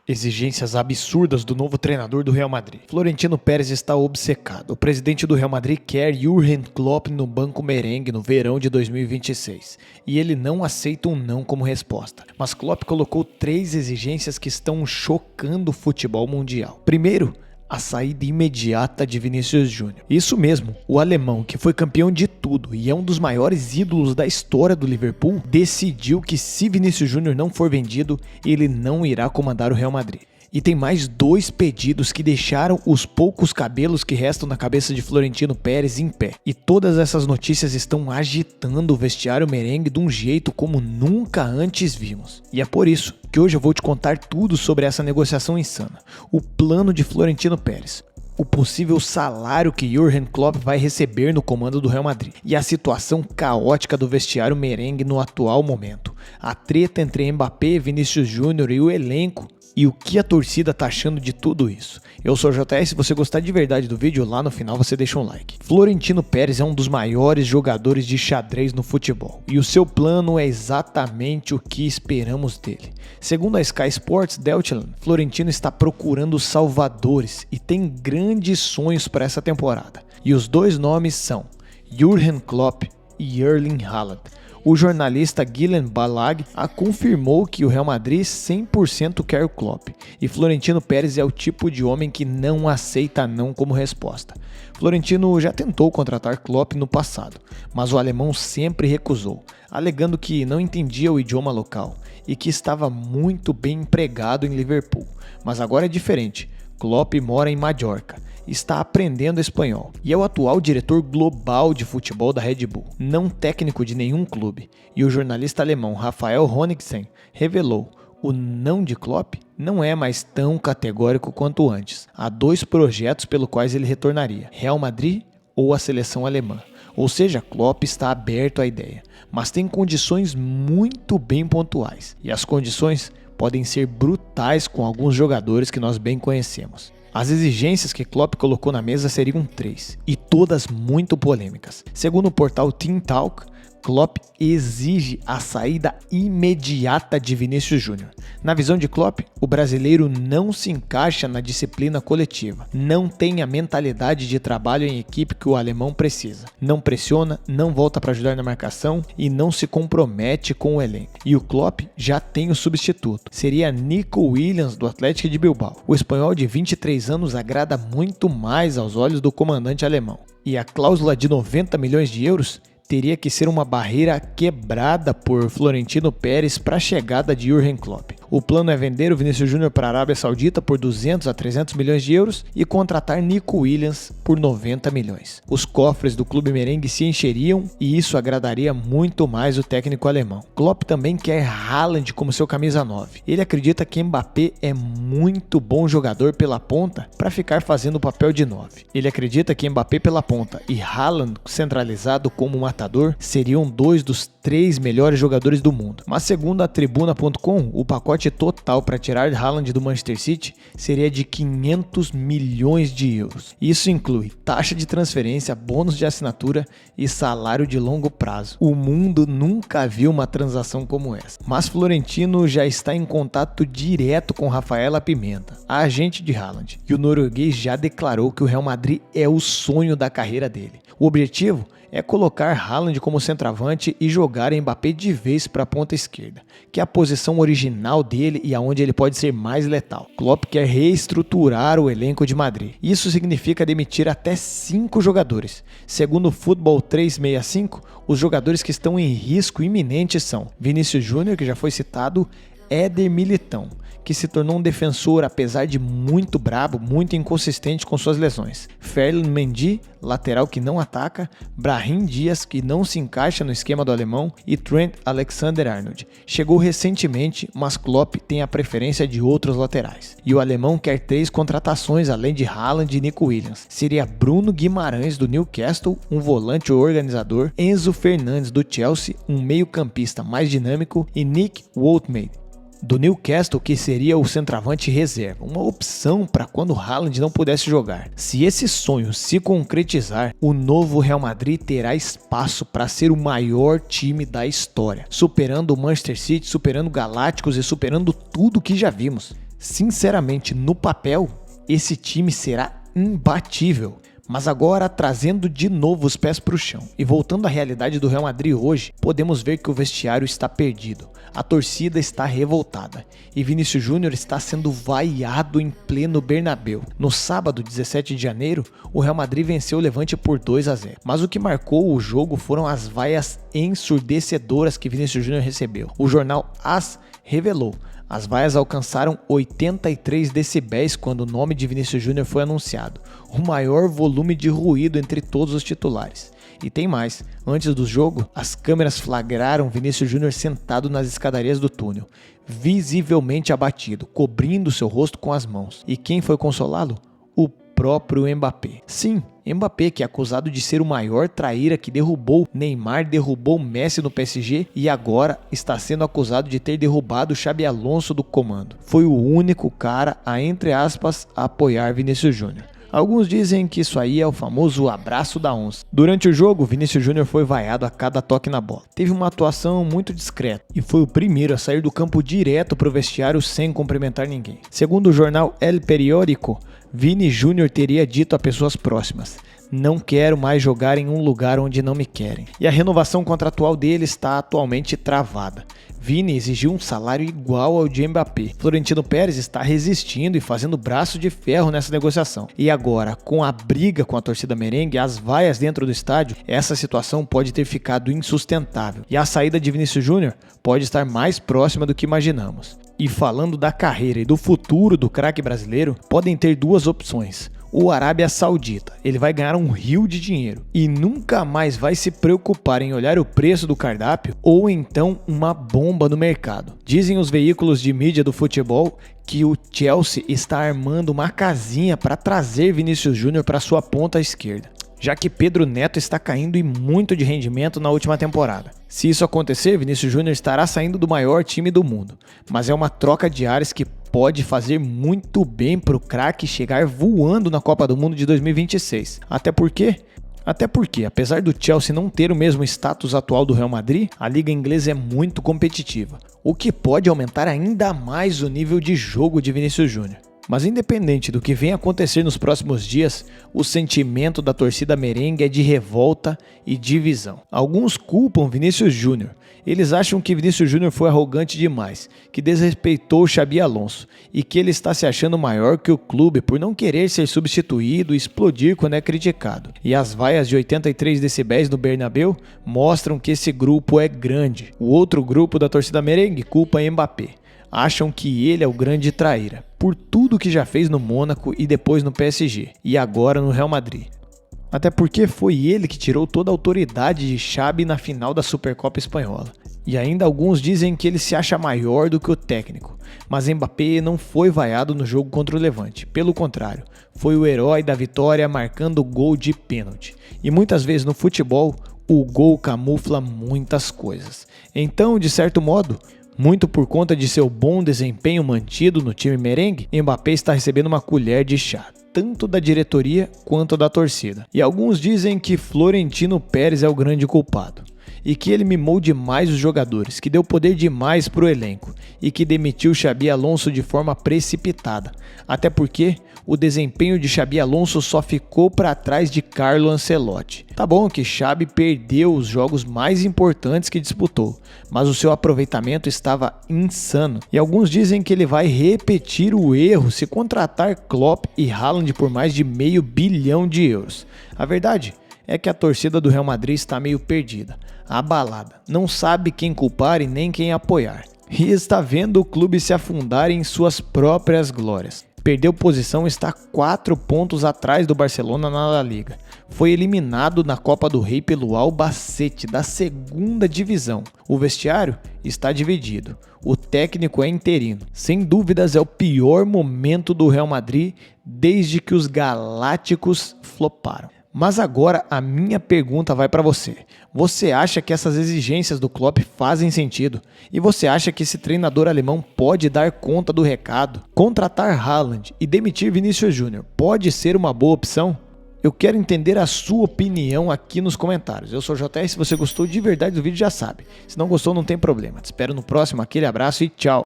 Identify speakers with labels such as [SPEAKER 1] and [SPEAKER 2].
[SPEAKER 1] Exigências absurdas do novo treinador do Real Madrid. Florentino Pérez está obcecado. O presidente do Real Madrid quer Jürgen Klopp no banco merengue no verão de 2026. E ele não aceita um não como resposta. Mas Klopp colocou 3 exigências que estão chocando o futebol mundial. Primeiro, a saída imediata de Vinícius Júnior. Isso mesmo, o alemão, que foi campeão de tudo e é um dos maiores ídolos da história do Liverpool, decidiu que se Vinícius Júnior não for vendido, ele não irá comandar o Real Madrid. E tem mais 2 pedidos que deixaram os poucos cabelos que restam na cabeça de Florentino Pérez em pé. E todas essas notícias estão agitando o vestiário merengue de um jeito como nunca antes vimos. E é por isso que hoje eu vou te contar tudo sobre essa negociação insana. O plano de Florentino Pérez. O possível salário que Jürgen Klopp vai receber no comando do Real Madrid e a situação caótica do vestiário merengue no atual momento. A treta entre Mbappé, Vinícius Júnior e o elenco e o que a torcida tá achando de tudo isso. Eu sou o JS, se você gostar de verdade do vídeo, lá no final você deixa um like. Florentino Pérez é um dos maiores jogadores de xadrez no futebol e o seu plano é exatamente o que esperamos dele. Segundo a Sky Sports Deutschland, Florentino está procurando salvadores e tem grandes sonhos para essa temporada. E os 2 nomes são Jürgen Klopp e Erling Haaland. O jornalista Guilhem Balag confirmou que o Real Madrid 100% quer o Klopp, e Florentino Pérez é o tipo de homem que não aceita não como resposta. Florentino já tentou contratar Klopp no passado, mas o alemão sempre recusou, alegando que não entendia o idioma local e que estava muito bem empregado em Liverpool. Mas agora é diferente, Klopp mora em Mallorca. Está aprendendo espanhol e é o atual diretor global de futebol da Red Bull, não técnico de nenhum clube. E o jornalista alemão Rafael Honigsen revelou: o não de Klopp não é mais tão categórico quanto antes. Há 2 projetos pelos quais ele retornaria: Real Madrid ou a seleção alemã. Ou seja, Klopp está aberto à ideia, mas tem condições muito bem pontuais. E as condições podem ser brutais com alguns jogadores que nós bem conhecemos. As exigências que Klopp colocou na mesa seriam 3, e todas muito polêmicas. Segundo o portal Team Talk, Klopp exige a saída imediata de Vinícius Júnior. Na visão de Klopp, o brasileiro não se encaixa na disciplina coletiva, não tem a mentalidade de trabalho em equipe que o alemão precisa, não pressiona, não volta para ajudar na marcação e não se compromete com o elenco. E o Klopp já tem o substituto, seria Nico Williams do Athletic de Bilbao. O espanhol de 23 anos agrada muito mais aos olhos do comandante alemão. E a cláusula de 90 milhões de euros teria que ser uma barreira quebrada por Florentino Pérez para a chegada de Jürgen Klopp. O plano é vender o Vinícius Júnior para a Arábia Saudita por 200 a 300 milhões de euros e contratar Nico Williams por 90 milhões. Os cofres do clube merengue se encheriam e isso agradaria muito mais o técnico alemão. Klopp também quer Haaland como seu camisa 9. Ele acredita que Mbappé é muito bom jogador pela ponta para ficar fazendo o papel de 9. Ele acredita que Mbappé pela ponta e Haaland centralizado como matador seriam 2 dos 3 melhores jogadores do mundo. Mas segundo a Tribuna.com, o pacote total para tirar Haaland do Manchester City seria de 500 milhões de euros. Isso inclui taxa de transferência, bônus de assinatura e salário de longo prazo. O mundo nunca viu uma transação como essa. Mas Florentino já está em contato direto com Rafaela Pimenta, a agente de Haaland, e o norueguês já declarou que o Real Madrid é o sonho da carreira dele. O objetivo é colocar Haaland como centroavante e jogar Mbappé de vez para a ponta esquerda, que é a posição original dele e aonde ele pode ser mais letal. Klopp quer reestruturar o elenco de Madrid. Isso significa demitir até 5 jogadores. Segundo o Futebol 365, os jogadores que estão em risco iminente são Vinícius Júnior, que já foi citado, Éder Militão, que se tornou um defensor apesar de muito brabo, muito inconsistente com suas lesões. Ferland Mendy, lateral que não ataca, Brahim Dias, que não se encaixa no esquema do alemão, e Trent Alexander-Arnold. Chegou recentemente, mas Klopp tem a preferência de outros laterais. E o alemão quer 3 contratações além de Haaland e Nico Williams. Seria Bruno Guimarães do Newcastle, um volante organizador, Enzo Fernandes do Chelsea, um meio-campista mais dinâmico, e Nick Woutmade do Newcastle, que seria o centroavante reserva, uma opção para quando Haaland não pudesse jogar. Se esse sonho se concretizar, o novo Real Madrid terá espaço para ser o maior time da história, superando o Manchester City, superando Galácticos e superando tudo que já vimos. Sinceramente, no papel, esse time será imbatível. Mas agora, trazendo de novo os pés para o chão e voltando à realidade do Real Madrid hoje, podemos ver que o vestiário está perdido, a torcida está revoltada e Vinícius Júnior está sendo vaiado em pleno Bernabéu. No sábado, 17 de janeiro, o Real Madrid venceu o Levante por 2-0, mas o que marcou o jogo foram as vaias ensurdecedoras que Vinícius Júnior recebeu. O jornal AS revelou: as vaias alcançaram 83 decibéis quando o nome de Vinícius Júnior foi anunciado, o maior volume de ruído entre todos os titulares. E tem mais, antes do jogo, as câmeras flagraram Vinícius Júnior sentado nas escadarias do túnel, visivelmente abatido, cobrindo seu rosto com as mãos. E quem foi consolá-lo? O próprio Mbappé. Sim, Mbappé, que é acusado de ser o maior traíra que derrubou Neymar, derrubou Messi no PSG e agora está sendo acusado de ter derrubado Xabi Alonso do comando. Foi o único cara a, entre aspas, apoiar Vinícius Júnior. Alguns dizem que isso aí é o famoso abraço da onça. Durante o jogo, Vinícius Júnior foi vaiado a cada toque na bola. Teve uma atuação muito discreta e foi o primeiro a sair do campo direto para o vestiário sem cumprimentar ninguém. Segundo o jornal El Periódico, Vini Júnior teria dito a pessoas próximas: não quero mais jogar em um lugar onde não me querem. E a renovação contratual dele está atualmente travada. Vini exigiu um salário igual ao de Mbappé. Florentino Pérez está resistindo e fazendo braço de ferro nessa negociação. E agora, com a briga com a torcida merengue, as vaias dentro do estádio, essa situação pode ter ficado insustentável. E a saída de Vinícius Júnior pode estar mais próxima do que imaginamos. E falando da carreira e do futuro do craque brasileiro, podem ter duas opções. O Arábia Saudita, ele vai ganhar um rio de dinheiro e nunca mais vai se preocupar em olhar o preço do cardápio ou então uma bomba no mercado. Dizem os veículos de mídia do futebol que o Chelsea está armando uma casinha para trazer Vinícius Júnior para sua ponta esquerda, já que Pedro Neto está caindo e muito de rendimento na última temporada. Se isso acontecer, Vinícius Júnior estará saindo do maior time do mundo, mas é uma troca de ares que pode fazer muito bem para o craque chegar voando na Copa do Mundo de 2026. Até porque, apesar do Chelsea não ter o mesmo status atual do Real Madrid, a liga inglesa é muito competitiva, o que pode aumentar ainda mais o nível de jogo de Vinícius Júnior. Mas independente do que venha acontecer nos próximos dias, o sentimento da torcida merengue é de revolta e divisão. Alguns culpam Vinícius Júnior. Eles acham que Vinícius Júnior foi arrogante demais, que desrespeitou Xabi Alonso e que ele está se achando maior que o clube por não querer ser substituído e explodir quando é criticado. E as vaias de 83 decibéis no Bernabéu mostram que esse grupo é grande. O outro grupo da torcida merengue culpa Mbappé. Acham que ele é o grande traíra, por tudo que já fez no Mônaco e depois no PSG, e agora no Real Madrid. Até porque foi ele que tirou toda a autoridade de Xabi na final da Supercopa Espanhola. E ainda alguns dizem que ele se acha maior do que o técnico, mas Mbappé não foi vaiado no jogo contra o Levante, pelo contrário, foi o herói da vitória marcando o gol de pênalti. E muitas vezes no futebol, o gol camufla muitas coisas. Então, de certo modo, muito por conta de seu bom desempenho mantido no time merengue, Mbappé está recebendo uma colher de chá, tanto da diretoria quanto da torcida. E alguns dizem que Florentino Pérez é o grande culpado, e que ele mimou demais os jogadores, que deu poder demais para o elenco, e que demitiu Xabi Alonso de forma precipitada, até porque o desempenho de Xabi Alonso só ficou para trás de Carlo Ancelotti. Tá bom que Xabi perdeu os jogos mais importantes que disputou, mas o seu aproveitamento estava insano. E alguns dizem que ele vai repetir o erro se contratar Klopp e Haaland por mais de €500 milhão. A verdade é que a torcida do Real Madrid está meio perdida, abalada, não sabe quem culpar e nem quem apoiar. E está vendo o clube se afundar em suas próprias glórias. Perdeu posição e está 4 pontos atrás do Barcelona na La Liga. Foi eliminado na Copa do Rei pelo Albacete, da segunda divisão. O vestiário está dividido. O técnico é interino. Sem dúvidas é o pior momento do Real Madrid desde que os galácticos floparam. Mas agora a minha pergunta vai para você. Você acha que essas exigências do Klopp fazem sentido? E você acha que esse treinador alemão pode dar conta do recado? Contratar Haaland e demitir Vinícius Júnior pode ser uma boa opção? Eu quero entender a sua opinião aqui nos comentários. Eu sou o JR, se você gostou de verdade do vídeo já sabe. Se não gostou não tem problema. Te espero no próximo, aquele abraço e tchau!